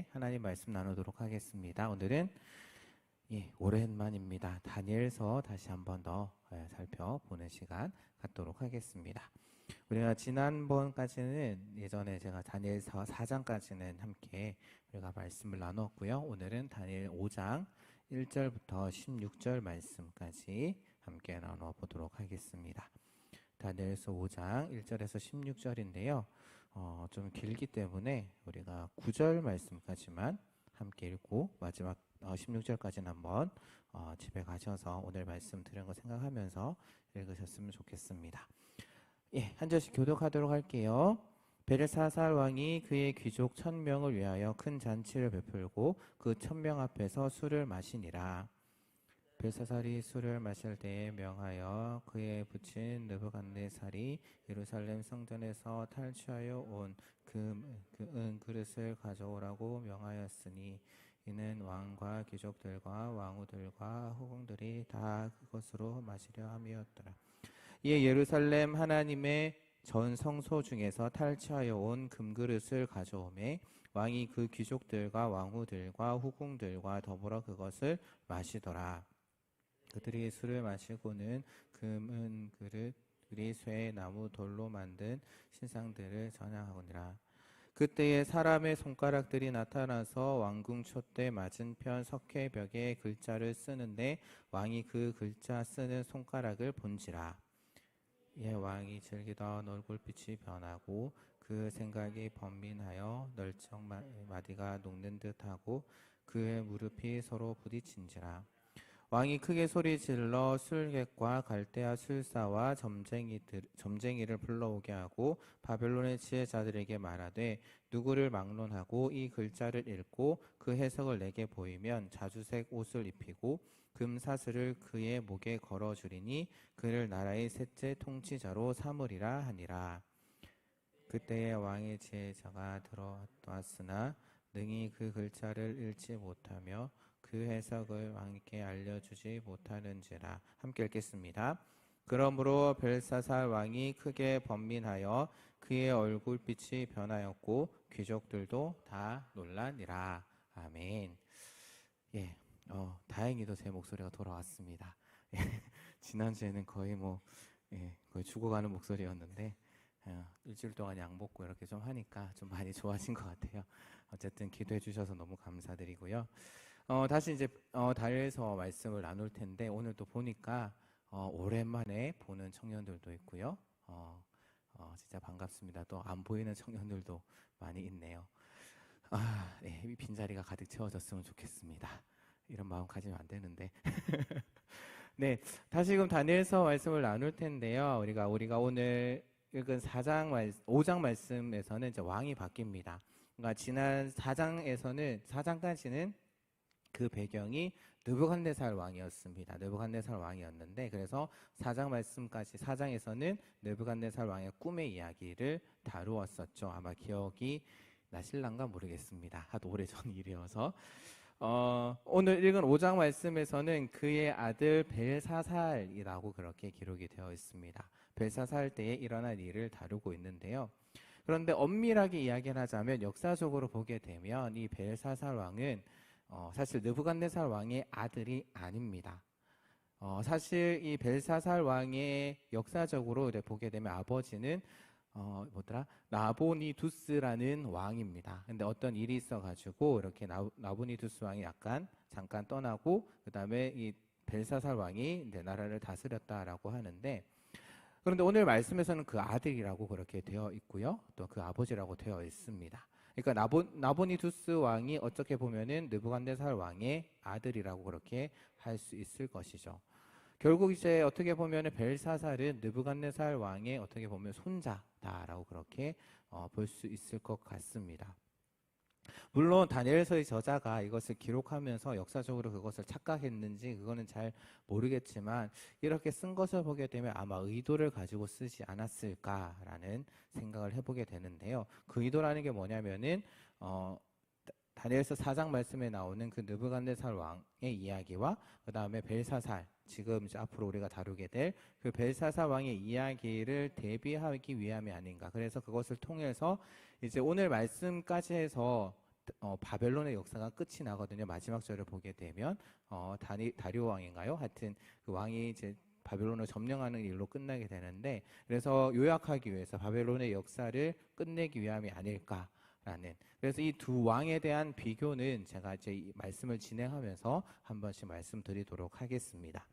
함께 하나님 말씀 나누도록 하겠습니다. 오늘은 오랜만입니다. 다니엘서 다시 한번 더 살펴보는 시간 갖도록 하겠습니다. 우리가 지난번까지는 예전에 제가 다니엘서 4장까지는 함께 우리가 말씀을 나눴고요. 오늘은 다니엘 5장 1절부터 16절 말씀까지 함께 나눠보도록 하겠습니다. 다니엘서 5장 1절에서 16절인데요. 좀 길기 때문에 우리가 9절 말씀까지만 함께 읽고 마지막 16절까지는 한번 집에 가셔서 오늘 말씀 들은 거 생각하면서 읽으셨으면 좋겠습니다. 한 절씩 교독하도록 할게요. 벨사살 왕이 그의 귀족 1000명을 위하여 큰 잔치를 베풀고 그 1000명 앞에서 술을 마시니라. 벨사살이 술을 마실 때에 명하여 그의 부친 느부갓네살이 예루살렘 성전에서 탈취하여 온 은 그릇을 가져오라고 명하였으니 이는 왕과 귀족들과 왕후들과 후궁들이 다 그것으로 마시려 함이었더라. 이에 예루살렘 하나님의 전 성소 중에서 탈취하여 온 금그릇을 가져오매 왕이 그 귀족들과 왕후들과 후궁들과 더불어 그것을 마시더라. 그들이 술을 마시고는 금은 그릇 쇠 나무 돌로 만든 신상들을 전향하거니라. 그때에 사람의 손가락들이 나타나서 왕궁 촛대 맞은편 석회벽에 글자를 쓰는데 왕이 그 글자 쓰는 손가락을 본지라. 왕이 즐기던 얼굴빛이 변하고 그 생각이 번민하여 널쩍 마디가 녹는 듯하고 그의 무릎이 서로 부딪힌지라. 왕이 크게 소리질러 술객과 갈대아 술사와 점쟁이를 불러오게 하고 바벨론의 지혜자들에게 말하되 누구를 막론하고 이 글자를 읽고 그 해석을 내게 보이면 자주색 옷을 입히고 금사슬을 그의 목에 걸어주리니 그를 나라의 셋째 통치자로 삼으리라 하니라. 그때에 왕의 지혜자가 들어왔으나 능히 그 글자를 읽지 못하며 그 해석을 왕께 알려주지 못하는지라. 함께 읽겠습니다. 그러므로 벨사살 왕이 크게 번민하여 그의 얼굴빛이 변하였고 귀족들도 다 놀라니라. 아멘. 다행히도 제 목소리가 돌아왔습니다. 지난주에는 거의 거의 죽어가는 목소리였는데 일주일 동안 약 먹고 이렇게 좀 하니까 좀 많이 좋아진 것 같아요. 어쨌든 기도해 주셔서 너무 감사드리고요. 다시 이제 다니엘서 말씀을 나눌 텐데 오늘 또 보니까 오랜만에 보는 청년들도 있고요. 진짜 반갑습니다. 또 안 보이는 청년들도 많이 있네요. 이 빈자리가 가득 채워졌으면 좋겠습니다. 이런 마음 가지면 안 되는데. 네, 다시금 다니엘서 말씀을 나눌 텐데요. 우리가 오늘 읽은 5장 말씀에서는 이제 왕이 바뀝니다. 그러니까 지난 4장까지는 그 배경이 느부갓네살 왕이었습니다. 느부갓네살 왕이었는데 그래서 4장에서는 느부갓네살 왕의 꿈의 이야기를 다루었었죠. 아마 기억이 나실란가 모르겠습니다. 하도 오래전 일이어서. 오늘 읽은 5장 말씀에서는 그의 아들 벨사살이라고 그렇게 기록이 되어 있습니다. 벨사살 때에 일어난 일을 다루고 있는데요. 그런데 엄밀하게 이야기를 하자면 역사적으로 보게 되면 이 벨사살 왕은 사실 느부갓네살 왕의 아들이 아닙니다. 사실 이 벨사살 왕의 역사적으로 보게 되면 아버지는 나보니두스라는 왕입니다. 근데 어떤 일이 있어가지고 이렇게 나보니두스 왕이 잠깐 떠나고 그 다음에 이 벨사살 왕이 이제 나라를 다스렸다라고 하는데 그런데 오늘 말씀에서는 그 아들이라고 그렇게 되어 있고요. 또 그 아버지라고 되어 있습니다. 그러니까 나보니두스 왕이 어떻게 보면은 느부갓네살 왕의 아들이라고 그렇게 할 수 있을 것이죠. 결국 이제 어떻게 보면은 벨사살은 느부갓네살 왕의 어떻게 보면 손자다라고 그렇게 볼 수 있을 것 같습니다. 물론 다니엘서의 저자가 이것을 기록하면서 역사적으로 그것을 착각했는지 그거는 잘 모르겠지만 이렇게 쓴 것을 보게 되면 아마 의도를 가지고 쓰지 않았을까라는 생각을 해보게 되는데요. 그 의도라는 게 뭐냐면은 다니엘서 4장 말씀에 나오는 그 느부갓네살 왕의 이야기와 그 다음에 벨사살 지금 이제 앞으로 우리가 다루게 될 그 벨사살 왕의 이야기를 대비하기 위함이 아닌가. 그래서 그것을 통해서 이제 오늘 말씀까지 해서 바벨론의 역사가 끝이 나거든요. 마지막 절을 보게 되면 다리오 왕인가요? 하여튼 그 왕이 이제 바벨론을 점령하는 일로 끝나게 되는데, 그래서 요약하기 위해서 바벨론의 역사를 끝내기 위함이 아닐까라는, 그래서 이 두 왕에 대한 비교는 제가 이제 이 말씀을 진행하면서 한 번씩 말씀드리도록 하겠습니다.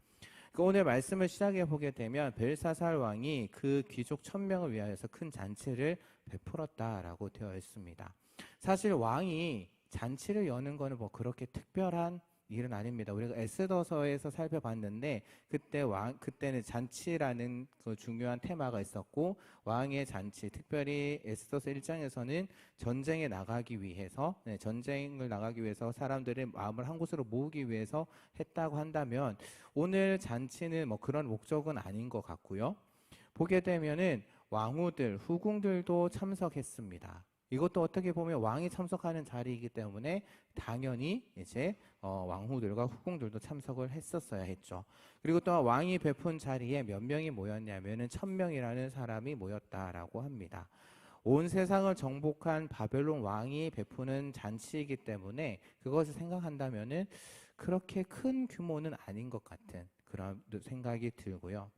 오늘 말씀을 시작해 보게 되면 벨사살 왕이 그 귀족 1000명을 위하여서 큰 잔치를 베풀었다라고 되어 있습니다. 사실 왕이 잔치를 여는 거는 뭐 그렇게 특별한 일은 아닙니다. 우리가 에스더서에서 살펴봤는데 그때는 잔치라는 그 중요한 테마가 있었고, 왕의 잔치, 특별히 에스더서 1장에서는 전쟁에 나가기 위해서, 전쟁을 나가기 위해서 사람들의 마음을 한 곳으로 모으기 위해서 했다고 한다면, 오늘 잔치는 뭐 그런 목적은 아닌 것 같고요. 보게 되면은 왕후들, 후궁들도 참석했습니다. 이것도 어떻게 보면 왕이 참석하는 자리이기 때문에 당연히 이제 왕후들과 후궁들도 참석을 했었어야 했죠. 그리고 또 왕이 베푼 자리에 몇 명이 모였냐면은 1000명이라는 사람이 모였다라고 합니다. 온 세상을 정복한 바벨론 왕이 베푸는 잔치이기 때문에 그것을 생각한다면은 그렇게 큰 규모는 아닌 것 같은 그런 생각이 들고요.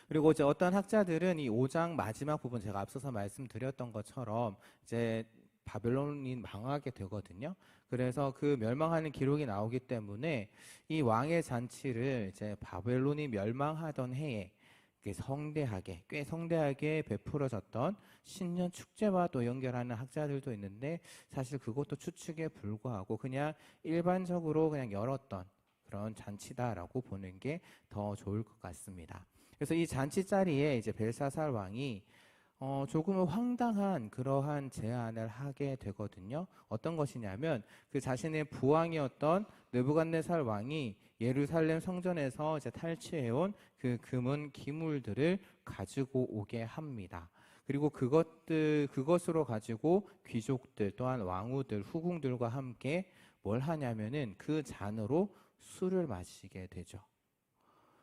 그리고 이제 어떤 학자들은 이 5장 마지막 부분, 제가 앞서서 말씀드렸던 것처럼 이제 바벨론이 망하게 되거든요. 그래서 그 멸망하는 기록이 나오기 때문에 이 왕의 잔치를 이제 바벨론이 멸망하던 해에 꽤 성대하게 베풀어졌던 신년 축제와 또 연결하는 학자들도 있는데, 사실 그것도 추측에 불과하고 그냥 일반적으로 그냥 열었던 그런 잔치다라고 보는 게 더 좋을 것 같습니다. 그래서 이 잔치 자리에 이제 벨사살 왕이 조금은 황당한 그러한 제안을 하게 되거든요. 어떤 것이냐면 그 자신의 부왕이었던 느부갓네살 왕이 예루살렘 성전에서 이제 탈취해온 그 금은 기물들을 가지고 오게 합니다. 그리고 그것으로 가지고 귀족들 또한 왕후들, 후궁들과 함께 뭘 하냐면은 그 잔으로 술을 마시게 되죠.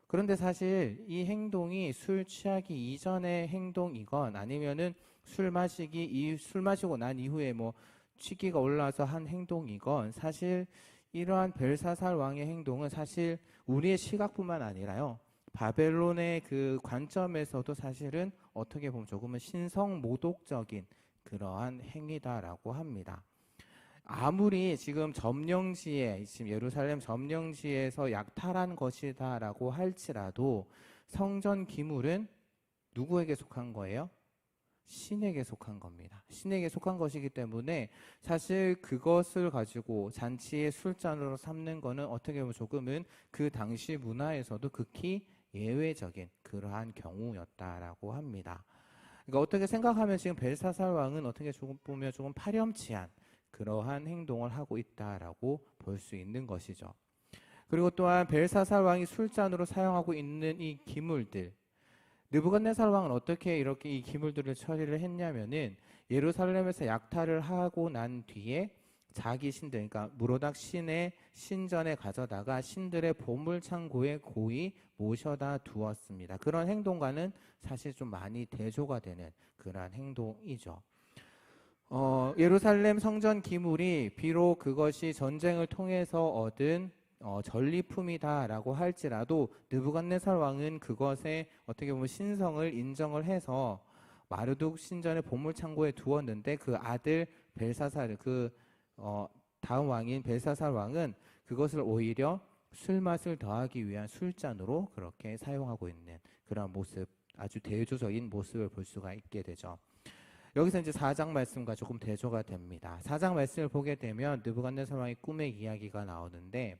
그런데 사실 이 행동이 술 취하기 이전의 행동이건 아니면은 술 마시고 난 이후에 뭐 취기가 올라와서 한 행동이건, 사실 이러한 벨사살 왕의 행동은 사실 우리의 시각뿐만 아니라요, 바벨론의 그 관점에서도 사실은 어떻게 보면 조금은 신성모독적인 그러한 행위다라고 합니다. 아무리 지금 예루살렘 점령지에서 약탈한 것이다라고 할지라도 성전 기물은 누구에게 속한 거예요? 신에게 속한 겁니다. 신에게 속한 것이기 때문에 사실 그것을 가지고 잔치의 술잔으로 삼는 거는 어떻게 보면 조금은 그 당시 문화에서도 극히 예외적인 그러한 경우였다라고 합니다. 그러니까 어떻게 생각하면 지금 벨사살 왕은 어떻게 보면 조금 파렴치한 그러한 행동을 하고 있다라고 볼 수 있는 것이죠. 그리고 또한 벨사살 왕이 술잔으로 사용하고 있는 이 기물들, 느부갓네살 왕은 어떻게 이렇게 이 기물들을 처리를 했냐면은 예루살렘에서 약탈을 하고 난 뒤에 자기 신들, 그러니까 무로닥 신의 신전에 가져다가 신들의 보물 창고에 고이 모셔다 두었습니다. 그런 행동과는 사실 좀 많이 대조가 되는 그러한 행동이죠. 예루살렘 성전 기물이 비록 그것이 전쟁을 통해서 얻은 전리품이다라고 할지라도 느부갓네살 왕은 그것에 어떻게 보면 신성을 인정을 해서 마르둑 신전의 보물 창고에 두었는데, 그 아들 벨사살, 다음 왕인 벨사살 왕은 그것을 오히려 술맛을 더하기 위한 술잔으로 그렇게 사용하고 있는 그런 모습, 아주 대조적인 모습을 볼 수가 있게 되죠. 여기서 이제 4장 말씀과 조금 대조가 됩니다. 4장 말씀을 보게 되면 느부갓네살 왕의 꿈의 이야기가 나오는데,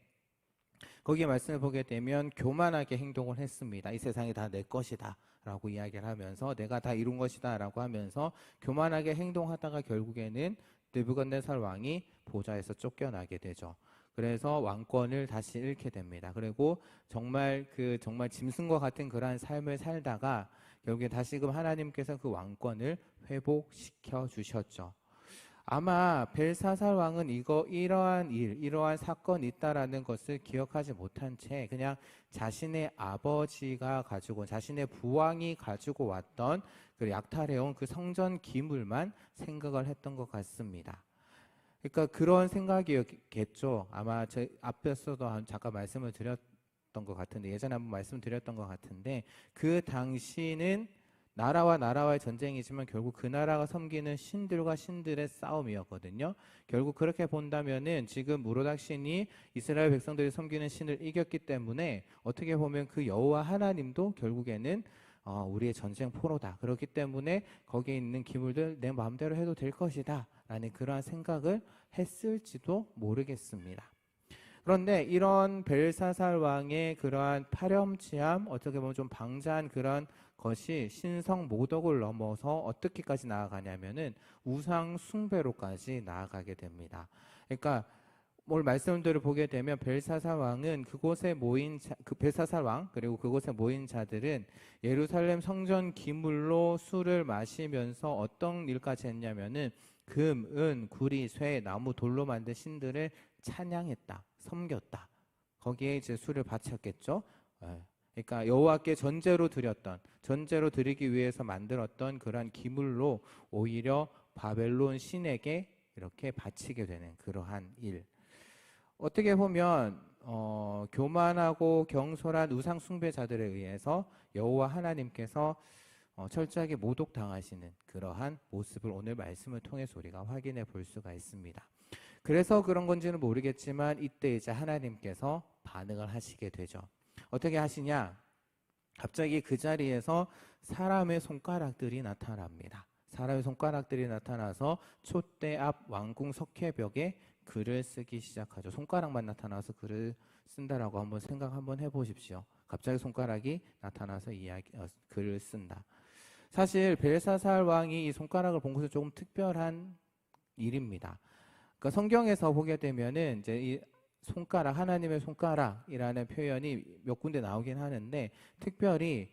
거기에 말씀을 보게 되면 교만하게 행동을 했습니다. 이 세상이 다 내 것이다 라고 이야기를 하면서, 내가 다 이룬 것이다 라고 하면서 교만하게 행동하다가 결국에는 느부갓네살 왕이 보좌에서 쫓겨나게 되죠. 그래서 왕권을 다시 잃게 됩니다. 그리고 정말 짐승과 같은 그러한 삶을 살다가 결국에 다시금 하나님께서 그 왕권을 회복시켜 주셨죠. 아마 벨사살 왕은 이러한 사건이 있다라는 것을 기억하지 못한 채 그냥 자신의 자신의 부왕이 가지고 왔던 그 약탈해온 그 성전 기물만 생각을 했던 것 같습니다. 그러니까 그런 생각이었겠죠. 아마 제 앞에서도 잠깐 말씀을 드렸던 것 같은데, 예전에 한번 말씀드렸던 것 같은데, 그 당시는 나라와 나라와의 전쟁이지만 결국 그 나라가 섬기는 신들과 신들의 싸움이었거든요. 결국 그렇게 본다면은 지금 무로닥신이 이스라엘 백성들이 섬기는 신을 이겼기 때문에 어떻게 보면 그 여호와 하나님도 결국에는 우리의 전쟁 포로다. 그렇기 때문에 거기에 있는 기물들 내 마음대로 해도 될 것이다 라는 그러한 생각을 했을지도 모르겠습니다. 그런데 이런 벨사살 왕의 그러한 파렴치함, 어떻게 보면 좀 방자한 그런 것이 신성 모독을 넘어서 어떻게까지 나아가냐면은 우상 숭배로까지 나아가게 됩니다. 그러니까 오늘 말씀들을 보게 되면 벨사살 왕은 그곳에 모인 그 벨사살 왕 그리고 그곳에 모인 자들은 예루살렘 성전 기물로 술을 마시면서 어떤 일까지 했냐면은 금, 은, 구리, 쇠, 나무, 돌로 만든 신들을 찬양했다, 섬겼다. 거기에 이제 술을 바쳤겠죠. 그러니까 여호와께 전제로 드리기 위해서 만들었던 그러한 기물로 오히려 바벨론 신에게 이렇게 바치게 되는 그러한 일. 어떻게 보면 교만하고 경솔한 우상 숭배자들에 의해서 여호와 하나님께서 철저하게 모독당하시는 그러한 모습을 오늘 말씀을 통해서 우리가 확인해 볼 수가 있습니다. 그래서 그런 건지는 모르겠지만 이때 이제 하나님께서 반응을 하시게 되죠. 어떻게 하시냐? 갑자기 그 자리에서 사람의 손가락들이 나타납니다. 사람의 손가락들이 나타나서 촛대 앞 왕궁 석회벽에 글을 쓰기 시작하죠. 손가락만 나타나서 글을 쓴다라고 한번 생각 한번 해보십시오. 갑자기 손가락이 나타나서 글을 쓴다. 사실 벨사살 왕이 이 손가락을 본 것은 조금 특별한 일입니다. 그러니까 성경에서 보게 되면은 이제 이 손가락, 하나님의 손가락이라는 표현이 몇 군데 나오긴 하는데, 특별히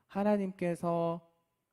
하나님께서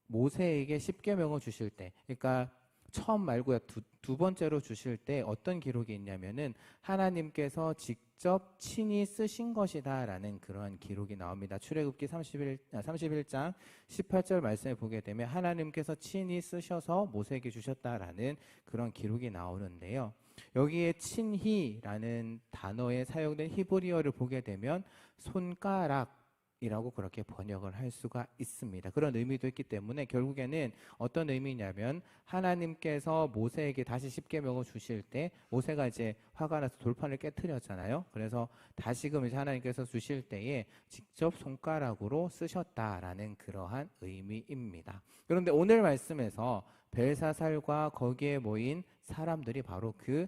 모세에게 십계명을 주실 때, 그러니까 처음 말고요 두 번째로 주실 때 어떤 기록이 있냐면은 하나님께서 직접 친히 쓰신 것이다라는 그러한 기록이 나옵니다. 출애굽기 31장 18절 말씀을 보게 되면 하나님께서 친히 쓰셔서 모세에게 주셨다라는 그런 기록이 나오는데요. 여기에 친히라는 단어에 사용된 히브리어를 보게 되면 손가락이라고 그렇게 번역을 할 수가 있습니다. 그런 의미도 있기 때문에 결국에는 어떤 의미냐면 하나님께서 모세에게 다시 십계명을 주실 때 모세가 이제 화가 나서 돌판을 깨트렸잖아요. 그래서 다시금 이제 하나님께서 주실 때에 직접 손가락으로 쓰셨다라는 그러한 의미입니다. 그런데 오늘 말씀에서 벨사살과 거기에 모인 사람들이 바로 그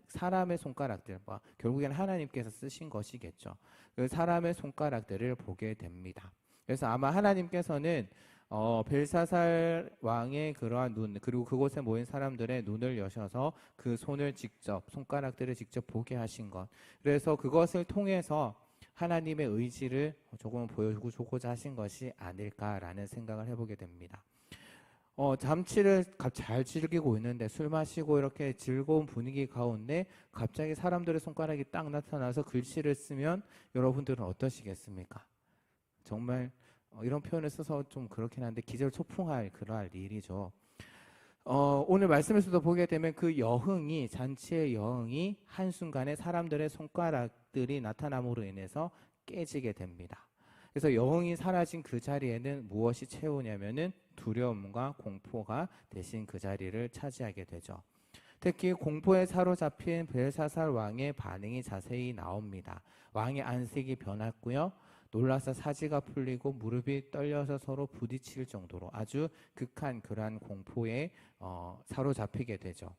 사람의 손가락들, 결국에는 하나님께서 쓰신 것이겠죠. 그 사람의 손가락들을 보게 됩니다. 그래서 아마 하나님께서는 벨사살 왕의 그러한 눈, 그리고 그곳에 모인 사람들의 눈을 여셔서 그 손가락들을 직접 보게 하신 것. 그래서 그것을 통해서 하나님의 의지를 조금 보여주고자 하신 것이 아닐까라는 생각을 해보게 됩니다. 잠치를 잘 즐기고 있는데 술 마시고 이렇게 즐거운 분위기 가운데 갑자기 사람들의 손가락이 딱 나타나서 글씨를 쓰면 여러분들은 어떠시겠습니까? 정말 이런 표현을 써서 좀 그렇긴 한데 기절초풍할 그러한 일이죠. 오늘 말씀에서도 보게 되면 그 잔치의 여흥이 한순간에 사람들의 손가락들이 나타남으로 인해서 깨지게 됩니다. 그래서 여흥이 사라진 그 자리에는 무엇이 채우냐면은 두려움과 공포가 대신 그 자리를 차지하게 되죠. 특히 공포에 사로잡힌 벨사살 왕의 반응이 자세히 나옵니다. 왕의 안색이 변했고요. 놀라서 사지가 풀리고 무릎이 떨려서 서로 부딪힐 정도로 아주 극한 그러한 공포에 사로잡히게 되죠.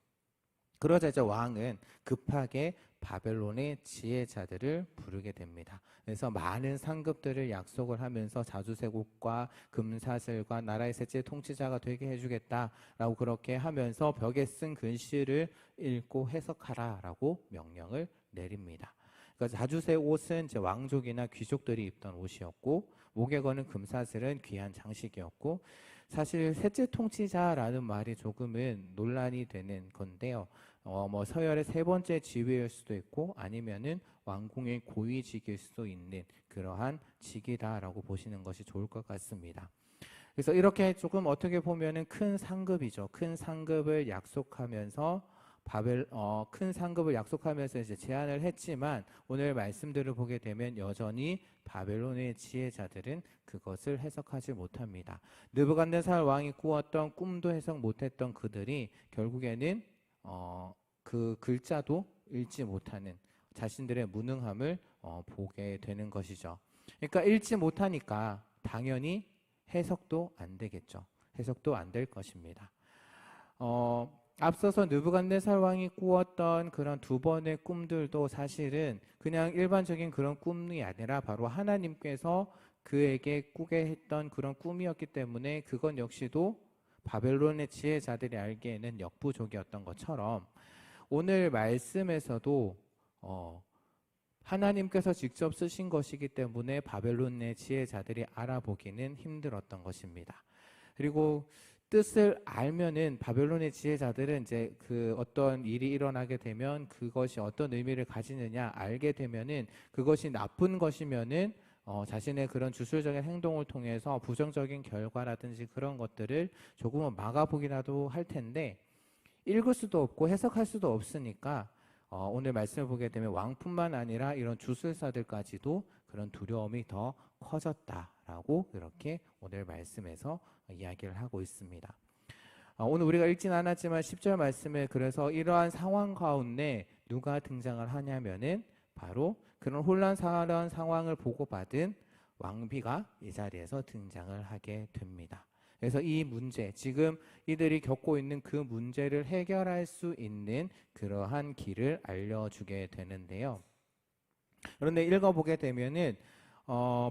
그러자 이제 왕은 급하게 바벨론의 지혜자들을 부르게 됩니다. 그래서 많은 상급들을 약속을 하면서 자주세곡과 금사슬과 나라의 셋째 통치자가 되게 해주겠다라고 그렇게 하면서 벽에 쓴 글씨를 읽고 해석하라라고 명령을 내립니다. 그러니까 자주세 옷은 이제 왕족이나 귀족들이 입던 옷이었고, 목에 거는 금사슬은 귀한 장식이었고, 사실 셋째 통치자라는 말이 조금은 논란이 되는 건데요. 서열의 세 번째 지위일 수도 있고 아니면은 왕궁의 고위직일 수도 있는 그러한 직이다라고 보시는 것이 좋을 것 같습니다. 그래서 이렇게 조금 어떻게 보면은 큰 상급이죠. 큰 상급을 약속하면서 큰 상급을 약속하면서 이제 제안을 했지만 오늘 말씀들을 보게 되면 여전히 바벨론의 지혜자들은 그것을 해석하지 못합니다. 느부갓네살 왕이 꾸었던 꿈도 해석 못했던 그들이 결국에는 그 글자도 읽지 못하는 자신들의 무능함을 보게 되는 것이죠. 그러니까 읽지 못하니까 당연히 해석도 안 되겠죠. 해석도 안 될 것입니다. 앞서서 느부갓네살 왕이 꾸었던 그런 두 번의 꿈들도 사실은 그냥 일반적인 그런 꿈이 아니라 바로 하나님께서 그에게 꾸게 했던 그런 꿈이었기 때문에 그건 역시도 바벨론의 지혜자들이 알기에는 역부족이었던 것처럼 오늘 말씀에서도 하나님께서 직접 쓰신 것이기 때문에 바벨론의 지혜자들이 알아보기는 힘들었던 것입니다. 그리고 뜻을 알면은 바벨론의 지혜자들은 이제 그 어떤 일이 일어나게 되면 그것이 어떤 의미를 가지느냐 알게 되면은 그것이 나쁜 것이면은 자신의 그런 주술적인 행동을 통해서 부정적인 결과라든지 그런 것들을 조금은 막아보기라도 할 텐데 읽을 수도 없고 해석할 수도 없으니까 오늘 말씀을 보게 되면 왕뿐만 아니라 이런 주술사들까지도 그런 두려움이 더 커졌다라고 이렇게 오늘 말씀에서 이야기를 하고 있습니다. 오늘 우리가 읽진 않았지만 10절 말씀에 그래서 이러한 상황 가운데 누가 등장을 하냐면은 바로 그런 혼란스러운 상황을 보고받은 왕비가 이 자리에서 등장을 하게 됩니다. 그래서 이 문제, 지금 이들이 겪고 있는 그 문제를 해결할 수 있는 그러한 길을 알려주게 되는데요. 그런데 읽어보게 되면은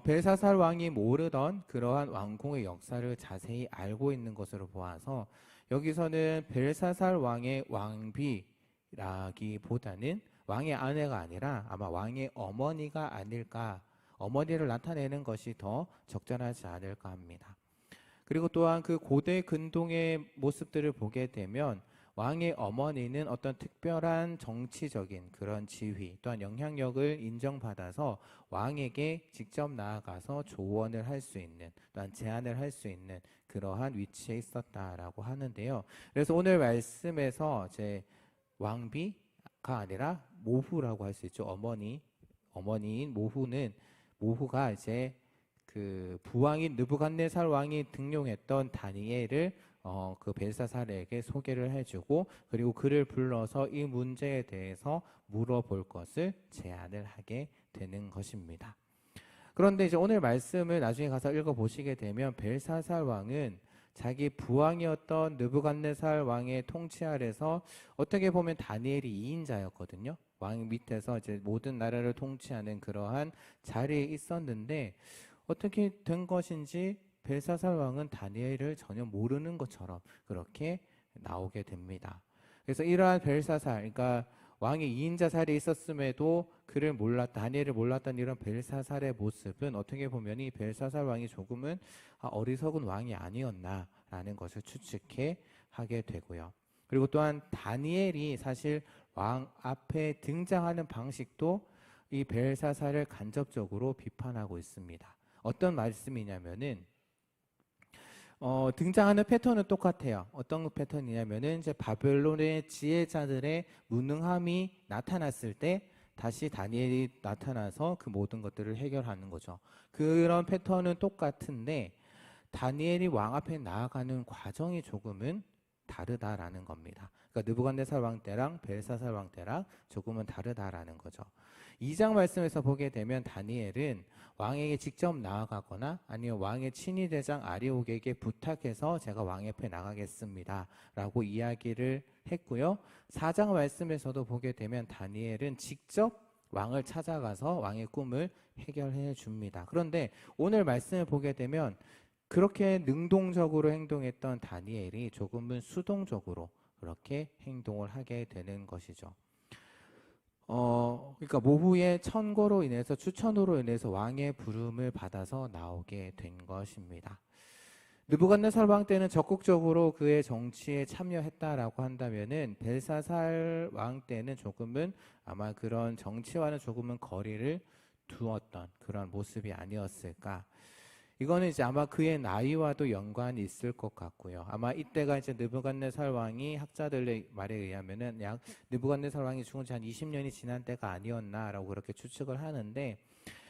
벨사살 왕이 모르던 그러한 왕궁의 역사를 자세히 알고 있는 것으로 보아서 여기서는 벨사살 왕의 왕비라기보다는 왕의 아내가 아니라 아마 왕의 어머니가 아닐까, 어머니를 나타내는 것이 더 적절하지 않을까 합니다. 그리고 또한 그 고대 근동의 모습들을 보게 되면 왕의 어머니는 어떤 특별한 정치적인 그런 지위 또한 영향력을 인정받아서 왕에게 직접 나아가서 조언을 할 수 있는 또한 제안을 할 수 있는 그러한 위치에 있었다라고 하는데요. 그래서 오늘 말씀에서 제 왕비가 아니라 모후라고 할 수 있죠. 어머니인 모후가 이제 그 부왕인 느부갓네살 왕이 등용했던 다니엘을 그 벨사살에게 소개를 해주고 그리고 그를 불러서 이 문제에 대해서 물어볼 것을 제안을 하게 되는 것입니다. 그런데 이제 오늘 말씀을 나중에 가서 읽어보시게 되면 벨사살 왕은 자기 부왕이었던 느부갓네살 왕의 통치 아래서 어떻게 보면 다니엘이 2인자였거든요. 왕 밑에서 이제 모든 나라를 통치하는 그러한 자리에 있었는데 어떻게 된 것인지 벨사살 왕은 다니엘을 전혀 모르는 것처럼 그렇게 나오게 됩니다. 그래서 이러한 벨사살, 그러니까 왕이 2인자 자리에 있었음에도 그를 다니엘을 몰랐던 이런 벨사살의 모습은 어떻게 보면 이 벨사살 왕이 조금은 어리석은 왕이 아니었나라는 것을 추측해 하게 되고요. 그리고 또한 다니엘이 사실 왕 앞에 등장하는 방식도 이 벨사살을 간접적으로 비판하고 있습니다. 어떤 말씀이냐면은 등장하는 패턴은 똑같아요. 어떤 패턴이냐면은 이제 바벨론의 지혜자들의 무능함이 나타났을 때 다시 다니엘이 나타나서 그 모든 것들을 해결하는 거죠. 그런 패턴은 똑같은데 다니엘이 왕 앞에 나아가는 과정이 조금은 다르다라는 겁니다. 그러니까 느부갓네살 왕 때랑 벨사살 왕 때랑 조금은 다르다라는 거죠. 2장 말씀에서 보게 되면 다니엘은 왕에게 직접 나아가거나 아니면 왕의 친위대장 아리옥에게 부탁해서 제가 왕 옆에 나가겠습니다 라고 이야기를 했고요. 4장 말씀에서도 보게 되면 다니엘은 직접 왕을 찾아가서 왕의 꿈을 해결해 줍니다. 그런데 오늘 말씀을 보게 되면 그렇게 능동적으로 행동했던 다니엘이 조금은 수동적으로 그렇게 행동을 하게 되는 것이죠. 그러니까 모후의 천거로 인해서 추천으로 인해서 왕의 부름을 받아서 나오게 된 것입니다. 느부갓네살 왕 때는 적극적으로 그의 정치에 참여했다라고 한다면은 벨사살 왕 때는 조금은 아마 그런 정치와는 조금은 거리를 두었던 그런 모습이 아니었을까. 이거는 이제 아마 그의 나이와도 연관이 있을 것 같고요. 아마 이때가 이제 느부갓네살 왕이 학자들의 말에 의하면은 약 느부갓네살 왕이 죽은 지 한 20년이 지난 때가 아니었나라고 그렇게 추측을 하는데,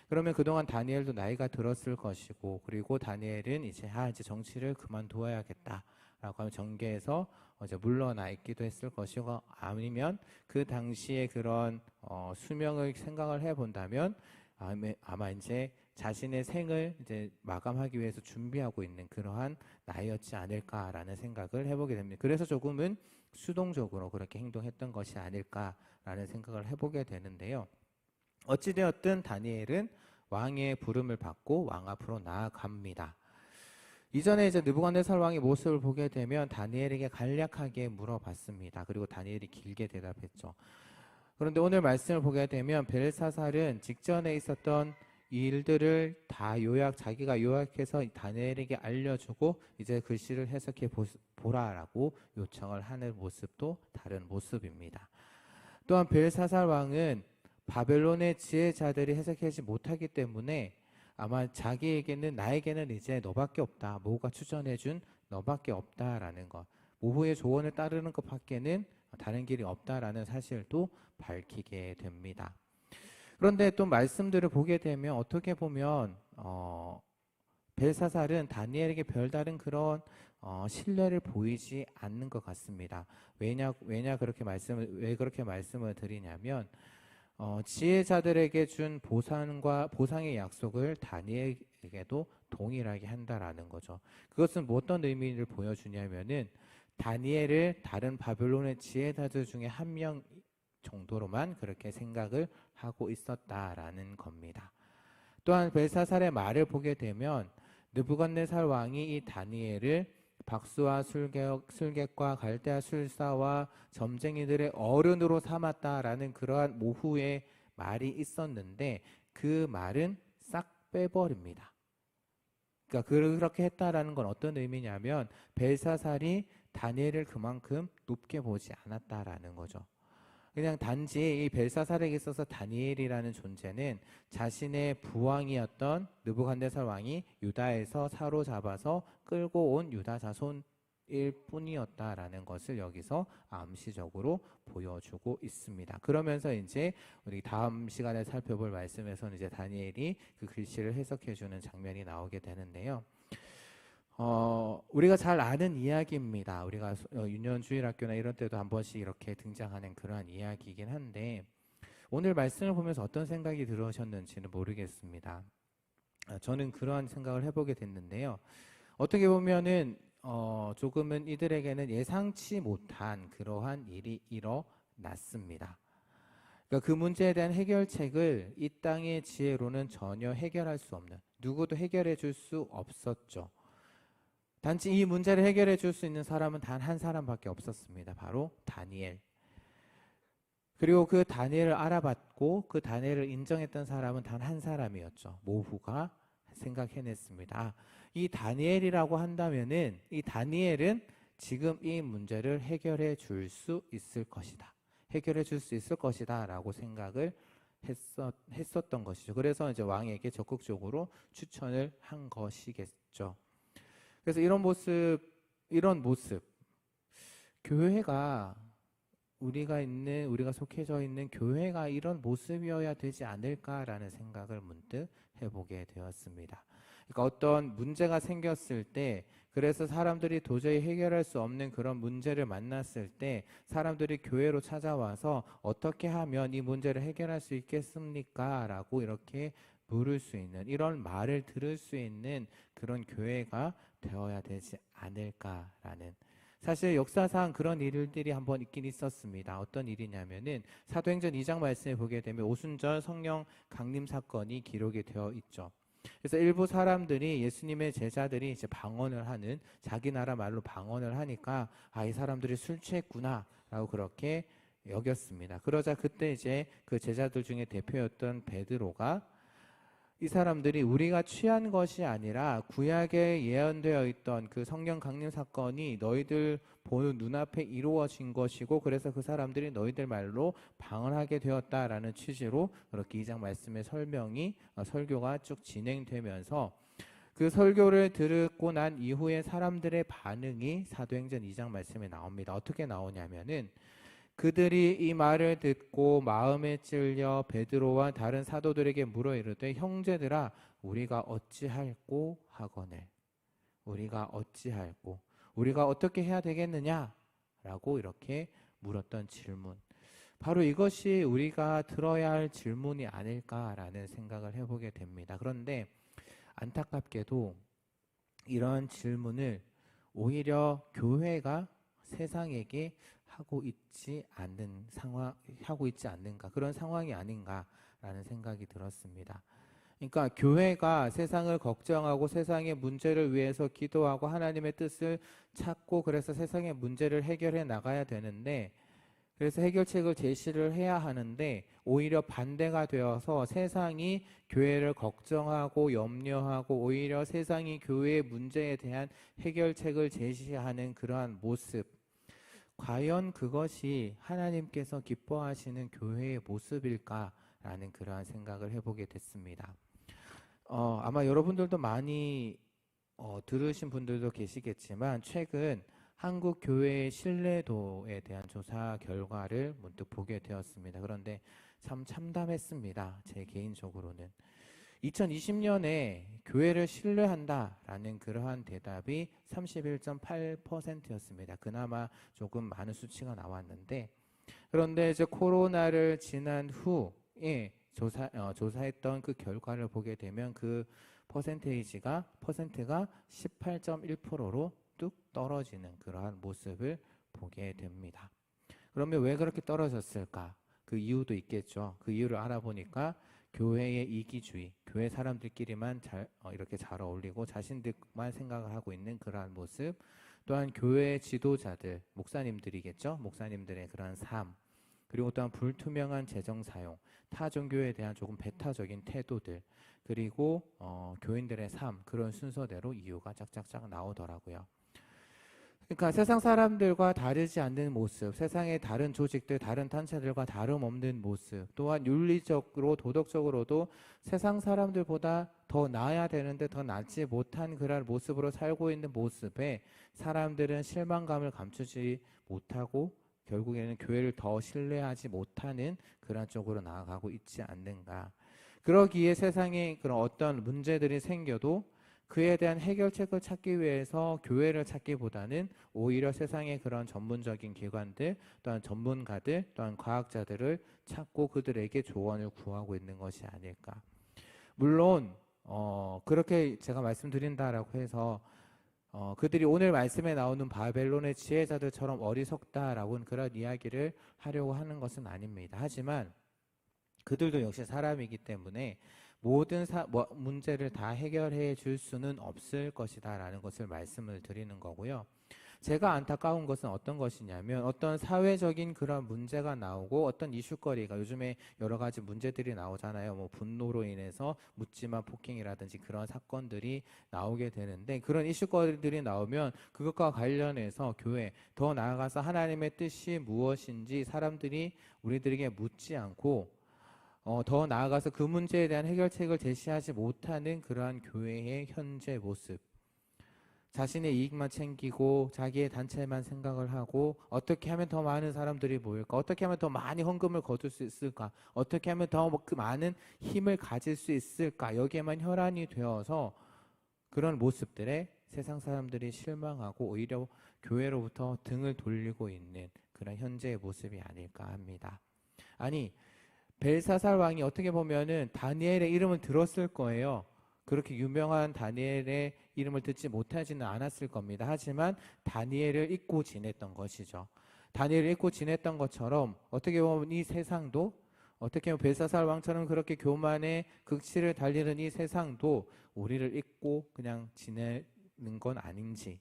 그러면 그동안 다니엘도 나이가 들었을 것이고, 그리고 다니엘은 이제 정치를 그만두어야겠다라고 하면 정계에서 이제 물러나 있기도 했을 것이고, 아니면 그 당시에 그런 수명을 생각을 해본다면 아마 이제 자신의 생을 이제 마감하기 위해서 준비하고 있는 그러한 나이였지 않을까라는 생각을 해보게 됩니다. 그래서 조금은 수동적으로 그렇게 행동했던 것이 아닐까라는 생각을 해보게 되는데요. 어찌되었든 다니엘은 왕의 부름을 받고 왕 앞으로 나아갑니다. 이전에 이제 느부갓네살 왕의 모습을 보게 되면 다니엘에게 간략하게 물어봤습니다. 그리고 다니엘이 길게 대답했죠. 그런데 오늘 말씀을 보게 되면 벨사살은 직전에 있었던 일들을 다 자기가 요약해서 다니엘에게 알려주고 이제 글씨를 해석해 보라라고 요청을 하는 모습도 다른 모습입니다. 또한 벨사살 왕은 바벨론의 지혜자들이 해석하지 못하기 때문에 아마 나에게는 이제 너밖에 없다. 모후가 추천해준 너밖에 없다라는 것, 모후의 조언을 따르는 것밖에는 다른 길이 없다라는 사실도 밝히게 됩니다. 그런데 또 말씀들을 보게 되면 어떻게 보면 벨사살은 다니엘에게 별다른 그런 신뢰를 보이지 않는 것 같습니다. 왜 그렇게 말씀을 드리냐면 지혜자들에게 준 보상의 약속을 다니엘에게도 동일하게 한다라는 거죠. 그것은 어떤 의미를 보여주냐면은 다니엘을 다른 바벨론의 지혜자들 중에 한 명 정도로만 그렇게 생각을 하고 있었다라는 겁니다. 또한 벨사살의 말을 보게 되면 느부갓네살 왕이 이 다니엘을 박수와 술객과 갈대아 술사와 점쟁이들의 어른으로 삼았다라는 그러한 모후의 말이 있었는데 그 말은 싹 빼버립니다. 그러니까 그렇게 했다라는 건 어떤 의미냐면 벨사살이 다니엘을 그만큼 높게 보지 않았다라는 거죠. 그냥 단지 이 벨사살에게 있어서 다니엘이라는 존재는 자신의 부왕이었던 느부갓네살 왕이 유다에서 사로잡아서 끌고 온 유다 자손일 뿐이었다라는 것을 여기서 암시적으로 보여주고 있습니다. 그러면서 이제 우리 다음 시간에 살펴볼 말씀에서는 이제 다니엘이 그 글씨를 해석해주는 장면이 나오게 되는데요. 우리가 잘 아는 이야기입니다. 우리가 유년주일학교나 이런 때도 한 번씩 이렇게 등장하는 그러한 이야기이긴 한데, 오늘 말씀을 보면서 어떤 생각이 들으셨는지는 모르겠습니다. 저는 그러한 생각을 해보게 됐는데요. 어떻게 보면은 조금은 이들에게는 예상치 못한 그러한 일이 일어났습니다. 그러니까 그 문제에 대한 해결책을 이 땅의 지혜로는 전혀 해결할 수 없는, 누구도 해결해 줄 수 없었죠. 단지 이 문제를 해결해 줄 수 있는 사람은 단 한 사람밖에 없었습니다. 바로 다니엘. 그리고 그 다니엘을 알아봤고 그 다니엘을 인정했던 사람은 단 한 사람이었죠. 모후가 생각해냈습니다. 이 다니엘이라고 한다면은 이 다니엘은 지금 이 문제를 해결해 줄 수 있을 것이다. 해결해 줄 수 있을 것이다 라고 생각을 했었던 것이죠. 그래서 이제 왕에게 적극적으로 추천을 한 것이겠죠. 그래서 이런 모습, 교회가 우리가 속해져 있는 교회가 이런 모습이어야 되지 않을까라는 생각을 문득 해보게 되었습니다. 그러니까 어떤 문제가 생겼을 때, 그래서 사람들이 도저히 해결할 수 없는 그런 문제를 만났을 때 사람들이 교회로 찾아와서 어떻게 하면 이 문제를 해결할 수 있겠습니까? 라고 이렇게 물을 수 있는, 이런 말을 들을 수 있는 그런 교회가 되어야 되지 않을까라는, 사실 역사상 그런 일들이 한번 있긴 있었습니다. 어떤 일이냐면은 사도행전 2장 말씀에 보게 되면 오순절 성령 강림 사건이 기록이 되어 있죠. 그래서 일부 사람들이, 예수님의 제자들이 이제 자기 나라 말로 방언을 하니까 이 사람들이 술 취했구나 라고 그렇게 여겼습니다. 그러자 그때 이제 그 제자들 중에 대표였던 베드로가 이 사람들이 우리가 취한 것이 아니라 구약에 예언되어 있던 그 성령 강림 사건이 너희들 보는 눈앞에 이루어진 것이고, 그래서 그 사람들이 너희들 말로 방언하게 되었다라는 취지로 그렇게 2장 말씀의 설교가 쭉 진행되면서 그 설교를 듣고 난 이후에 사람들의 반응이 사도행전 2장 말씀에 나옵니다. 어떻게 나오냐면은 그들이 이 말을 듣고 마음에 찔려 베드로와 다른 사도들에게 물어 이르되 형제들아 우리가 어찌할꼬 하거늘 우리가 어찌할꼬 우리가 어떻게 해야 되겠느냐 라고 이렇게 물었던 질문, 바로 이것이 우리가 들어야 할 질문이 아닐까라는 생각을 해보게 됩니다. 그런데 안타깝게도 이런 질문을 오히려 교회가 세상에게 하고 있지 않는가, 그런 상황이 아닌가라는 생각이 들었습니다. 그러니까 교회가 세상을 걱정하고 세상의 문제를 위해서 기도하고 하나님의 뜻을 찾고 그래서 세상의 문제를 해결해 나가야 되는데, 그래서 해결책을 제시를 해야 하는데 오히려 반대가 되어서 세상이 교회를 걱정하고 염려하고 오히려 세상이 교회의 문제에 대한 해결책을 제시하는 그러한 모습, 과연 그것이 하나님께서 기뻐하시는 교회의 모습일까라는 그러한 생각을 해보게 됐습니다. 아마 여러분들도 많이 들으신 분들도 계시겠지만 최근 한국 교회의 신뢰도에 대한 조사 결과를 문득 보게 되었습니다. 그런데 참 참담했습니다. 제 개인적으로는 2020년에 교회를 신뢰한다라는 그러한 대답이 31.8%였습니다. 그나마 조금 많은 수치가 나왔는데, 그런데 이제 코로나를 지난 후에 조사했던 그 결과를 보게 되면 그 퍼센트가 18.1%로 뚝 떨어지는 그러한 모습을 보게 됩니다. 그러면 왜 그렇게 떨어졌을까? 그 이유도 있겠죠. 그 이유를 알아보니까 교회의 이기주의, 교회 사람들끼리만 이렇게 잘 어울리고 자신들만 생각을 하고 있는 그러한 모습, 또한 교회 지도자들, 목사님들이겠죠. 목사님들의 그러한 삶, 그리고 또한 불투명한 재정 사용, 타 종교에 대한 조금 배타적인 태도들, 그리고 교인들의 삶, 그런 순서대로 이유가 짝짝짝 나오더라고요. 그러니까 세상 사람들과 다르지 않는 모습, 세상의 다른 조직들, 다른 단체들과 다름없는 모습, 또한 윤리적으로 도덕적으로도 세상 사람들보다 더 나아야 되는데 더 낫지 못한 그런 모습으로 살고 있는 모습에 사람들은 실망감을 감추지 못하고 결국에는 교회를 더 신뢰하지 못하는 그런 쪽으로 나아가고 있지 않는가. 그러기에 세상에 그런 어떤 문제들이 생겨도 그에 대한 해결책을 찾기 위해서 교회를 찾기보다는 오히려 세상의 그런 전문적인 기관들, 또한 전문가들, 또한 과학자들을 찾고 그들에게 조언을 구하고 있는 것이 아닐까. 물론 그렇게 제가 말씀드린다라고 해서 그들이 오늘 말씀에 나오는 바벨론의 지혜자들처럼 어리석다라고 그런 이야기를 하려고 하는 것은 아닙니다. 하지만 그들도 역시 사람이기 때문에 모든 문제를 다 해결해 줄 수는 없을 것이다 라는 것을 말씀을 드리는 거고요. 제가 안타까운 것은 어떤 것이냐면 어떤 사회적인 그런 문제가 나오고 어떤 이슈거리가, 요즘에 여러 가지 문제들이 나오잖아요. 뭐 분노로 인해서 묻지마 폭행이라든지 그런 사건들이 나오게 되는데, 그런 이슈거리들이 나오면 그것과 관련해서 교회, 더 나아가서 하나님의 뜻이 무엇인지 사람들이 우리들에게 묻지 않고 더 나아가서 그 문제에 대한 해결책을 제시하지 못하는 그러한 교회의 현재 모습, 자신의 이익만 챙기고 자기의 단체만 생각을 하고 어떻게 하면 더 많은 사람들이 모일까, 어떻게 하면 더 많이 헌금을 거둘 수 있을까, 어떻게 하면 더 그 많은 힘을 가질 수 있을까, 여기에만 혈안이 되어서 그런 모습들에 세상 사람들이 실망하고 오히려 교회로부터 등을 돌리고 있는 그런 현재의 모습이 아닐까 합니다. 아니, 벨사살 왕이 어떻게 보면은 다니엘의 이름을 들었을 거예요. 그렇게 유명한 다니엘의 이름을 듣지 못하지는 않았을 겁니다. 하지만 다니엘을 잊고 지냈던 것이죠. 다니엘을 잊고 지냈던 것처럼 어떻게 보면 이 세상도, 어떻게 보면 벨사살 왕처럼 그렇게 교만의 극치를 달리는 이 세상도 우리를 잊고 그냥 지내는 건 아닌지,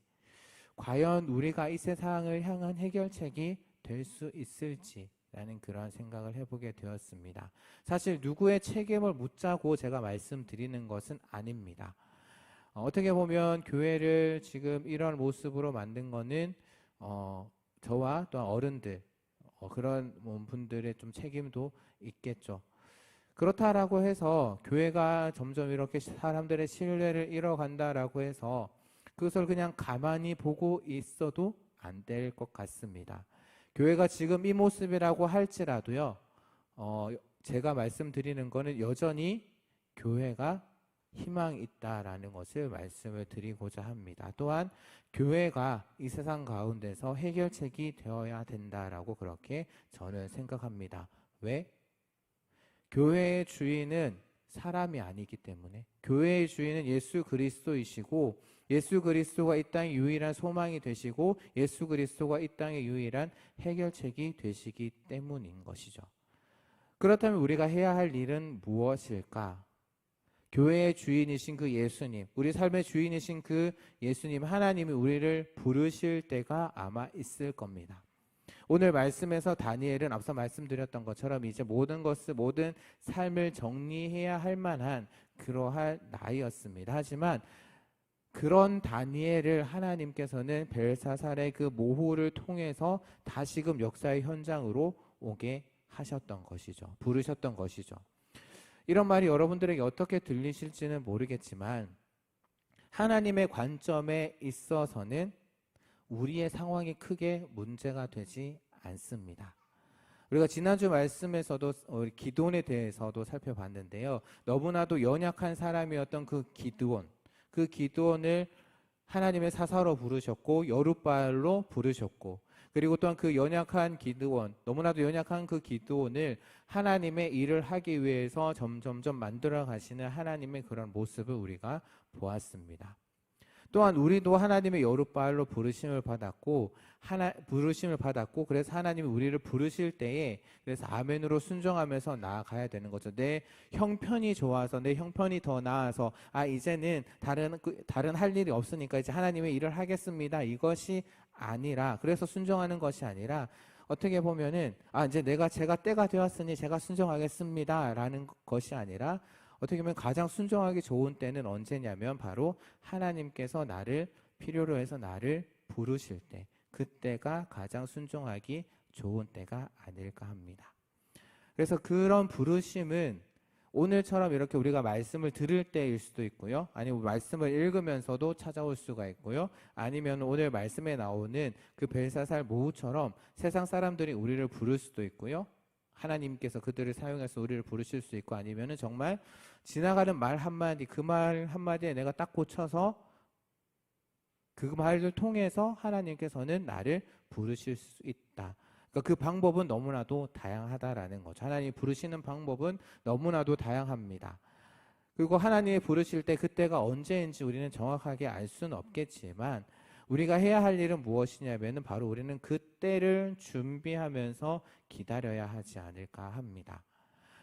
과연 우리가 이 세상을 향한 해결책이 될 수 있을지 라는 그러한 생각을 해보게 되었습니다. 사실 누구의 책임을 묻자고 제가 말씀드리는 것은 아닙니다. 어떻게 보면 교회를 지금 이런 모습으로 만든 거는 저와 또한 어른들, 그런 분들의 좀 책임도 있겠죠. 그렇다라고 해서 교회가 점점 이렇게 사람들의 신뢰를 잃어간다라고 해서 그것을 그냥 가만히 보고 있어도 안 될 것 같습니다. 교회가 지금 이 모습이라고 할지라도요, 제가 말씀드리는 거는 여전히 교회가 희망이 있다라는 것을 말씀을 드리고자 합니다. 또한 교회가 이 세상 가운데서 해결책이 되어야 된다라고 그렇게 저는 생각합니다. 왜? 교회의 주인은 사람이 아니기 때문에, 교회의 주인은 예수 그리스도이시고 예수 그리스도가 이 땅의 유일한 소망이 되시고 예수 그리스도가 이 땅의 유일한 해결책이 되시기 때문인 것이죠. 그렇다면 우리가 해야 할 일은 무엇일까? 교회의 주인이신 그 예수님, 우리 삶의 주인이신 그 예수님, 하나님이 우리를 부르실 때가 아마 있을 겁니다. 오늘 말씀에서 다니엘은 앞서 말씀드렸던 것처럼 이제 모든 삶을 정리해야 할 만한 그러한 나이였습니다. 하지만 그런 다니엘을 하나님께서는 벨사살의 그 모호를 통해서 다시금 역사의 현장으로 오게 하셨던 것이죠. 부르셨던 것이죠. 이런 말이 여러분들에게 어떻게 들리실지는 모르겠지만 하나님의 관점에 있어서는 우리의 상황이 크게 문제가 되지 않습니다. 우리가 지난주 말씀에서도 기드온에 대해서도 살펴봤는데요. 너무나도 연약한 사람이었던 그 기드온을 하나님의 사사로 부르셨고 여룻바알로 부르셨고, 그리고 또한 그 연약한 기드온, 너무나도 연약한 그 기드온을 하나님의 일을 하기 위해서 점점점 만들어 가시는 하나님의 그런 모습을 우리가 보았습니다. 또한 우리도 하나님의 여룻바알로 부르심을 받았고 그래서 하나님이 우리를 부르실 때에 그래서 아멘으로 순종하면서 나아가야 되는 거죠. 내 형편이 좋아서, 내 형편이 더 나아서 이제는 다른 할 일이 없으니까 이제 하나님의 일을 하겠습니다, 이것이 아니라, 그래서 순종하는 것이 아니라 어떻게 보면은 이제 제가 때가 되었으니 제가 순종하겠습니다 라는 것이 아니라, 어떻게 보면 가장 순종하기 좋은 때는 언제냐면 바로 하나님께서 나를 필요로 해서 나를 부르실 때, 그때가 가장 순종하기 좋은 때가 아닐까 합니다. 그래서 그런 부르심은 오늘처럼 이렇게 우리가 말씀을 들을 때일 수도 있고요, 아니면 말씀을 읽으면서도 찾아올 수가 있고요, 아니면 오늘 말씀에 나오는 그 벨사살 모후처럼 세상 사람들이 우리를 부를 수도 있고요, 하나님께서 그들을 사용해서 우리를 부르실 수 있고, 아니면은 정말 지나가는 말 한마디, 그 말 한마디에 내가 딱 꽂혀서 그 말을 통해서 하나님께서는 나를 부르실 수 있다. 그러니까 그 방법은 너무나도 다양하다라는 거죠. 하나님이 부르시는 방법은 너무나도 다양합니다. 그리고 하나님이 부르실 때 그때가 언제인지 우리는 정확하게 알 수는 없겠지만 우리가 해야 할 일은 무엇이냐면 바로 우리는 그때를 준비하면서 기다려야 하지 않을까 합니다.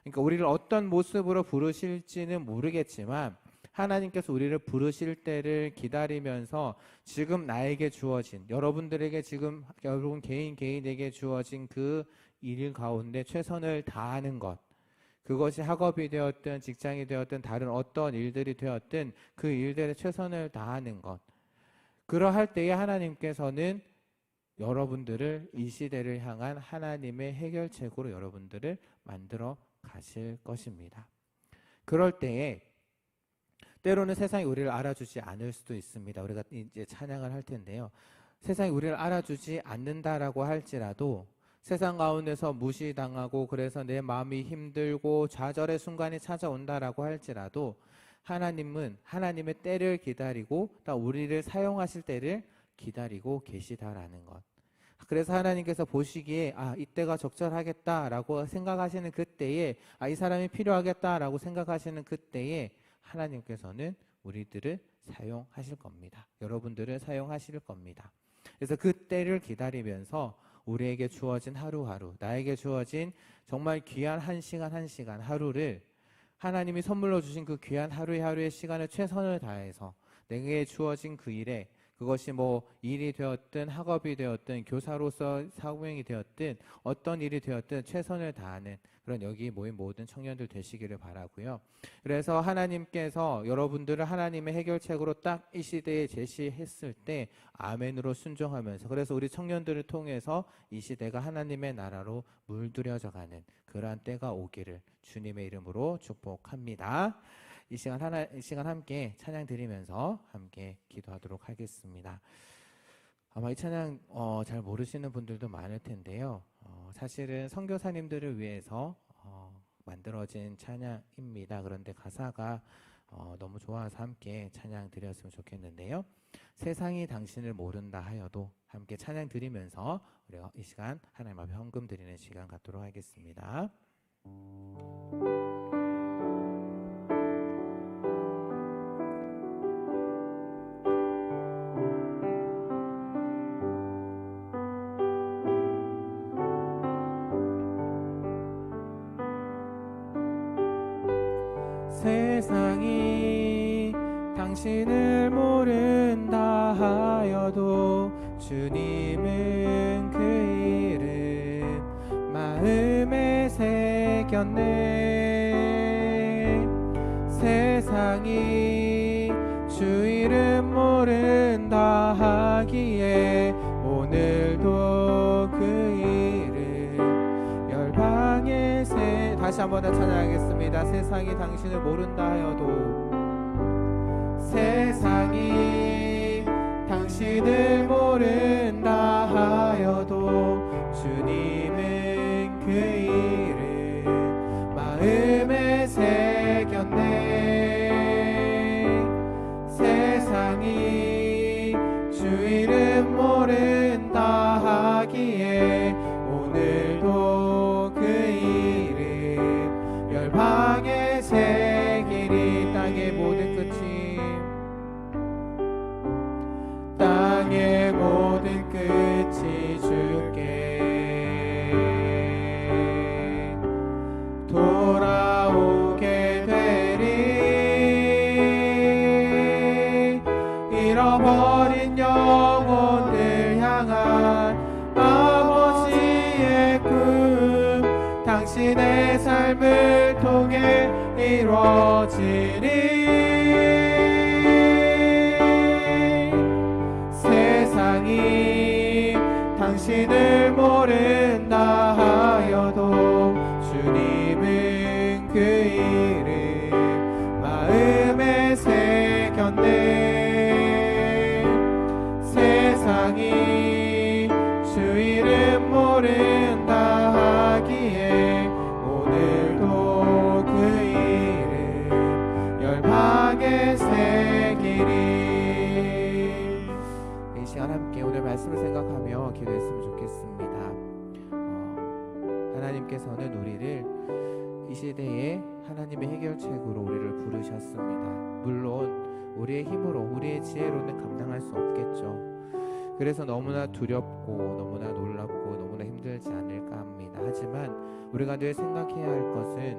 그러니까 우리를 어떤 모습으로 부르실지는 모르겠지만 하나님께서 우리를 부르실 때를 기다리면서 지금 나에게 주어진, 여러분들에게 지금 여러분 개인에게 주어진 그 일 가운데 최선을 다하는 것, 그것이 학업이 되었든 직장이 되었든 다른 어떤 일들이 되었든 그 일들에 최선을 다하는 것, 그러할 때에 하나님께서는 여러분들을 이 시대를 향한 하나님의 해결책으로 여러분들을 만들어 가실 것입니다. 그럴 때에 때로는 세상이 우리를 알아주지 않을 수도 있습니다. 우리가 이제 찬양을 할 텐데요. 세상이 우리를 알아주지 않는다라고 할지라도 세상 가운데서 무시당하고 그래서 내 마음이 힘들고 좌절의 순간이 찾아온다라고 할지라도 하나님은 하나님의 때를 기다리고 또 우리를 사용하실 때를 기다리고 계시다라는 것. 그래서 하나님께서 보시기에 이때가 적절하겠다라고 생각하시는 그때에 이 사람이 필요하겠다라고 생각하시는 그때에 하나님께서는 우리들을 사용하실 겁니다. 여러분들을 사용하실 겁니다. 그래서 그 때를 기다리면서 우리에게 주어진 하루하루, 나에게 주어진 정말 귀한 한 시간 하루를 하나님이 선물로 주신 그 귀한 하루의 시간을 최선을 다해서 내게 주어진 그 일에 그것이 뭐 일이 되었든 학업이 되었든 교사로서 사명이 되었든 어떤 일이 되었든 최선을 다하는 그런 여기 모인 모든 청년들 되시기를 바라고요. 그래서 하나님께서 여러분들을 하나님의 해결책으로 딱 이 시대에 제시했을 때 아멘으로 순종하면서, 그래서 우리 청년들을 통해서 이 시대가 하나님의 나라로 물들여져 가는 그러한 때가 오기를 주님의 이름으로 축복합니다. 이 시간 함께 찬양 드리면서 함께 기도하도록 하겠습니다. 아마 이 찬양 잘 모르시는 분들도 많을 텐데요. 사실은 선교사님들을 위해서 만들어진 찬양입니다. 그런데 가사가 너무 좋아서 함께 찬양 드렸으면 좋겠는데요. 세상이 당신을 모른다 하여도 함께 찬양 드리면서 우리가 이 시간 하나님 앞에 헌금 드리는 시간 갖도록 하겠습니다. 세상이 당신을 모른다 하여도 주님은 그 이름 마음에 새겼네. 세상이 주 이름 모른다 하기에 오늘도 그 이름 열방의 다시 한번 더 찬양하겠습니다. 세상이 당신을 모른다 하여도, 세상이 당신을 모른다 하여도 주님은 그 이름 마음에 새겼네. 세상이 주 이름 모른다 하기에 오늘도 그 이름 열방에 새기리. 땅의 모든 끝이, 땅의 모든 끝이 주께 돌아오게 되리. 잃어버린 영혼을 향한 아버지의 꿈 당신의 삶을 통해 이루어지리. 세상이 당신을 모른다 하여도 주님은 그 이름 마음에 새겼네. 세상이 주 이름 모른다 하기에 오늘도 그 이름 열방에 새기리. 이 시간 함께 오늘 말씀을 생각하며 기도했으면 좋겠습니다. 하나님께서는 우리를 이 시대에 하나님의 해결책으로 우리를 부르셨습니다. 물론 우리의 힘으로 우리의 지혜로는 감당할 수 없겠죠. 그래서 너무나 두렵고 너무나 놀랍고 너무나 힘들지 않을까 합니다. 하지만 우리가 늘 생각해야 할 것은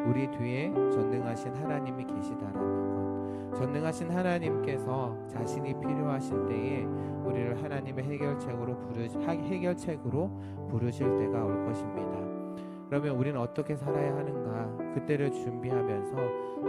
우리 뒤에 전능하신 하나님이 계시다라는 것. 전능하신 하나님께서 자신이 필요하신 때에 우리를 하나님의 해결책으로 부르실 때가 올 것입니다. 그러면 우리는 어떻게 살아야 하는가? 그때를 준비하면서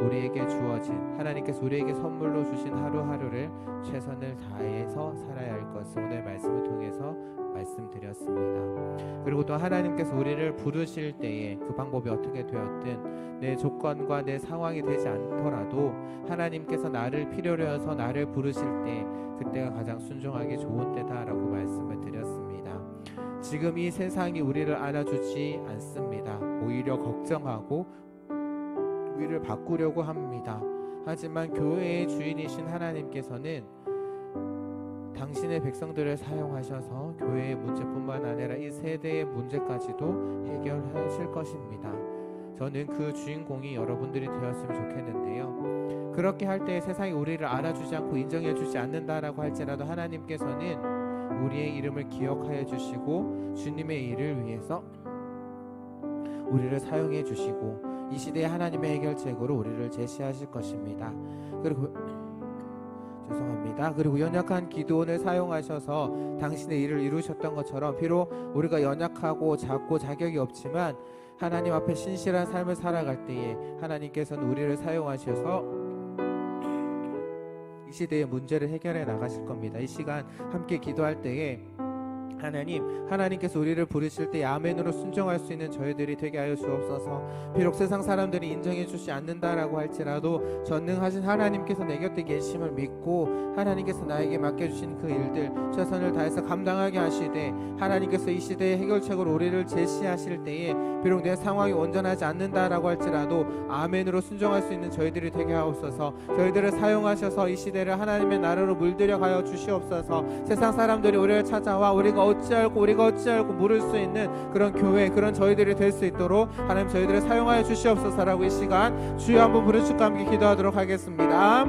우리에게 주어진, 하나님께서 우리에게 선물로 주신 하루하루를 최선을 다해서 살아야 할 것을 오늘 말씀을 통해서 말씀드렸습니다. 그리고 또 하나님께서 우리를 부르실 때에 그 방법이 어떻게 되었든 내 조건과 내 상황이 되지 않더라도 하나님께서 나를 필요로 해서 나를 부르실 때 그때가 가장 순종하기 좋은 때다라고 말씀을 드렸습니다. 지금 이 세상이 우리를 안아주지 않습니다. 오히려 걱정하고 우리를 바꾸려고 합니다. 하지만 교회의 주인이신 하나님께서는 당신의 백성들을 사용하셔서 교회의 문제뿐만 아니라 이 세대의 문제까지도 해결하실 것입니다. 저는 그 주인공이 여러분들이 되었으면 좋겠는데요. 그렇게 할 때 세상이 우리를 알아주지 않고 인정해주지 않는다라고 할지라도 하나님께서는 우리의 이름을 기억하여 주시고 주님의 일을 위해서 우리를 사용해 주시고 이 시대의 하나님의 해결책으로 우리를 제시하실 것입니다. 그리고 죄송합니다. 있습니다. 그리고 연약한 기도원을 사용하셔서 당신의 일을 이루셨던 것처럼 비록 우리가 연약하고 작고 자격이 없지만 하나님 앞에 신실한 삶을 살아갈 때에 하나님께서는 우리를 사용하셔서 이 시대의 문제를 해결해 나가실 겁니다. 이 시간 함께 기도할 때에 하나님께서 우리를 부르실 때 아멘으로 순종할 수 있는 저희들이 되게 하여 주옵소서. 비록 세상 사람들이 인정해 주지 않는다라고 할지라도 전능하신 하나님께서 내 곁에 계심을 믿고 하나님께서 나에게 맡겨주신 그 일들 최선을 다해서 감당하게 하시되 하나님께서 이 시대의 해결책으로 우리를 제시하실 때에 비록 내 상황이 온전하지 않는다라고 할지라도 아멘으로 순종할 수 있는 저희들이 되게 하옵소서. 저희들을 사용하셔서 이 시대를 하나님의 나라로 물들여 가여 주시옵소서. 세상 사람들이 우리를 찾아와 우리가 어찌할고 물을 수 있는 그런 교회, 그런 저희들이 될 수 있도록 하나님 저희들을 사용하여 주시옵소서라고 이 시간 주여 한번 부르짖고 함께 기도하도록 하겠습니다.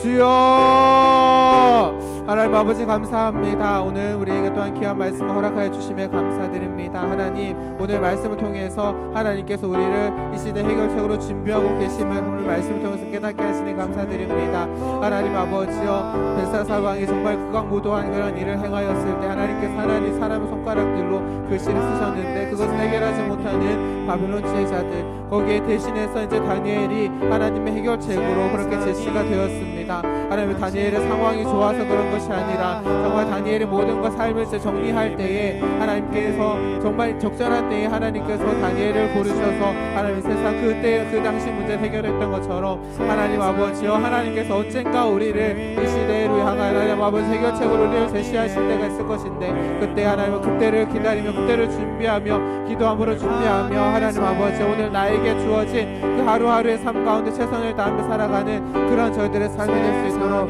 주여 하나님 아버지 감사합니다. 오늘 우리에게 또한 귀한 말씀을 허락하여 주심에 감사드립니다. 하나님 오늘 말씀을 통해서 하나님께서 우리를 이 시대 해결책으로 준비하고 계심을 오늘 말씀을 통해서 깨닫게 하시니 감사드립니다. 하나님 아버지여 벨사살 왕이 정말 극악무도한 그런 일을 행하였을 때 하나님께서 하나님 사람의 손가락들로 글씨를 쓰셨는데 그것을 해결하지 못하는 바벨론 지혜자들 거기에 대신해서 이제 다니엘이 하나님의 해결책으로 그렇게 제시가 되었습니다. 하나님 다니엘의 상황이 좋아서 그런 것이 아니라 정말 다니엘의 모든 것 삶을 정리할 때에 하나님께서 정말 적절한 때에 하나님께서 다니엘을 고르셔서 하나님 세상 그때 그 당시 문제를 해결했던 것처럼 하나님 아버지여 하나님께서 언젠가 우리를 이 시대로 향한 하나님 아버지 해결책으로 우리를 제시하실 때가 있을 것인데 그때 하나님은 그때를 기다리며 그때를 준비하며 기도함으로 준비하며 하나님 아버지 오늘 나에게 주어진 그 하루하루의 삶 가운데 최선을 다하며 살아가는 그런 저희들의 삶이 될 수 있도록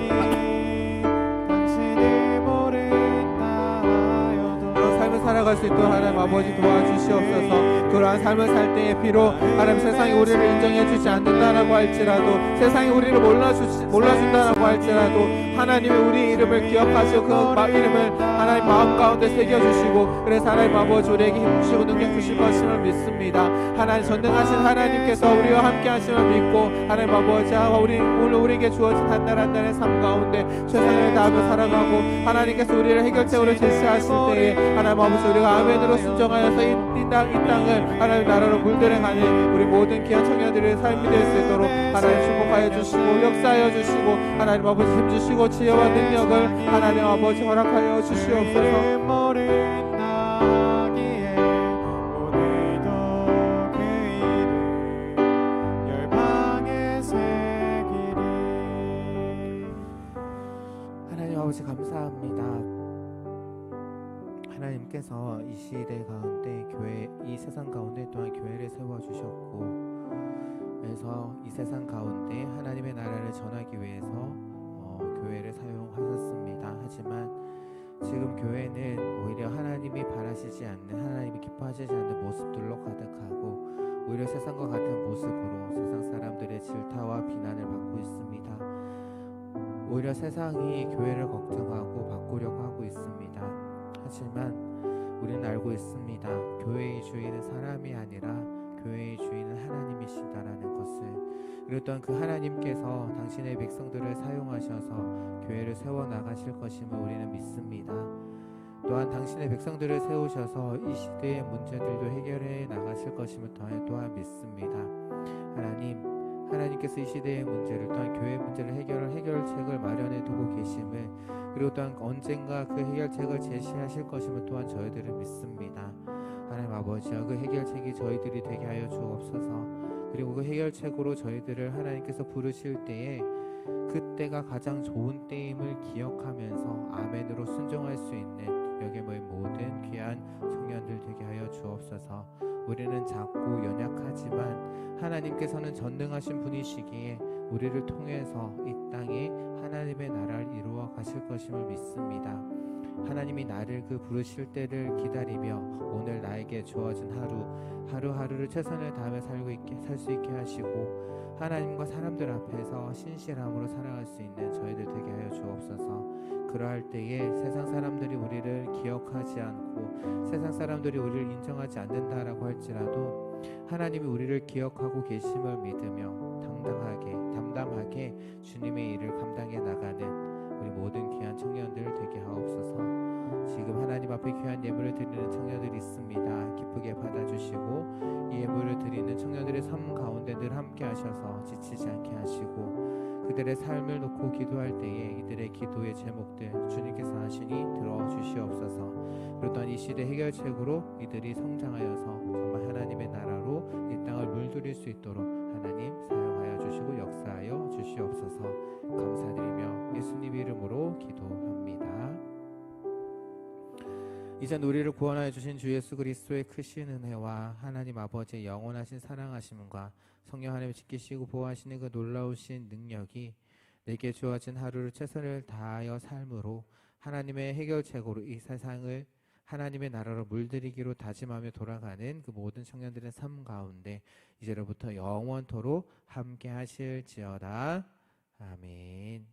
그런 삶을 살아갈 수 있도록 하나님 아버지 도와주시옵소서. 그러한 삶을 살 때에 비록 하나님 세상이 우리를 인정해주지 않는다라고 할지라도 세상이 우리를 몰라준다라고 할지라도 하나님의 우리 이름을 기억하시고 그 이름을 하나님 마음 가운데 새겨주시고 그래서 하나님 아버지 우리에게 힘주시고 능력 주실 것임을 믿습니다. 하나님 전능하신 하나님께서 우리와 함께 하심을 믿고 하나님 아버지 오늘 우리에게 주어진 한 날 한 날의 삶 가운데 최선을 다하며 살아가고 하나님께서 우리를 해결책으로 제시하실 때에 하나님 아버지 우리가 아멘으로 순종하여서 이 땅을 하나님 나라로 물들여가는 우리 모든 귀한 청년들의 삶이 될 수 있도록 하나님 축복하여 주시고 역사하여 주시고 하나님 아버지 힘주시고 지혜와 능력을 하나님 아버지 허락하여 주시옵소서. 하나님 아버지 감사합니다. 하나님께서 이 시대 가운데 교회 이 세상 가운데 또한 교회를 세워주셨고 그래서 이 세상 가운데 하나님의 나라를 전하기 위해서 교회를 사용하셨습니다. 하지만 지금 교회는 오히려 하나님이 바라시지 않는 하나님이 기뻐하시지 않는 모습들로 가득하고 오히려 세상과 같은 모습으로 세상 사람들의 질타와 비난을 받고 있습니다. 오히려 세상이 교회를 걱정하고 바꾸려고 하고 있습니다. 하지만 우리는 알고 있습니다. 교회의 주인은 사람이 아니라 교회의 주인은 하나님이시다라는 것을. 그리고 또한 그 하나님께서 당신의 백성들을 사용하셔서 교회를 세워나가실 것임을 우리는 믿습니다. 또한 당신의 백성들을 세우셔서 이 시대의 문제들도 해결해 나가실 것임을 또한 믿습니다. 하나님께서 이 시대의 문제를 또한 교회의 문제를 해결책을 마련해 두고 계심을 그리고 또한 언젠가 그 해결책을 제시하실 것임을 또한 저희들은 믿습니다. 하나님 아버지여 그 해결책이 저희들이 되게 하여 주옵소서. 그리고 그 해결책으로 저희들을 하나님께서 부르실 때에 그때가 가장 좋은 때임을 기억하면서 아멘으로 순종할 수 있는 여기 모인 모든 귀한 청년들 되게 하여 주옵소서. 우리는 작고 연약하지만 하나님께서는 전능하신 분이시기에 우리를 통해서 이 땅에 하나님의 나라를 이루어 가실 것임을 믿습니다. 하나님이 나를 그 부르실 때를 기다리며 오늘 나에게 주어진 하루하루를 최선을 다하며 살 수 있게 하시고 하나님과 사람들 앞에서 신실함으로 살아갈 수 있는 저희들 되게 하여 주옵소서. 그러할 때에 세상 사람들이 우리를 기억하지 않고 세상 사람들이 우리를 인정하지 않는다라고 할지라도 하나님이 우리를 기억하고 계심을 믿으며 담담하게 주님의 일을 감당해 나가는 우리 모든 귀한 청년들 되게 하옵소서. 지금 하나님 앞에 귀한 예물을 드리는 청년들이 있습니다. 기쁘게 받아주시고 이 예물을 드리는 청년들의 삶 가운데 늘 함께 하셔서 지치지 않게 하시고 그들의 삶을 놓고 기도할 때에 이들의 기도의 제목들 주님께서 하시니 들어주시옵소서. 그렇던 이 시대 해결책으로 이들이 성장하여서 정말 하나님의 나라로 이 땅을 물들일 수 있도록 하나님 사용하여 주시고 역사하여 주시옵소서. 감사드리며 예수님 이름으로 기도합니다. 이젠 우리를 구원하여 주신 주 예수 그리스도의 크신 은혜와 하나님 아버지의 영원하신 사랑하심과 성령 하나님 지키시고 보호하시는 그 놀라우신 능력이 내게 주어진 하루를 최선을 다하여 삶으로 하나님의 해결책으로 이 세상을 하나님의 나라로 물들이기로 다짐하며 돌아가는 그 모든 청년들의 삶 가운데 이제로부터 영원토록 함께 하실지어다. 아멘.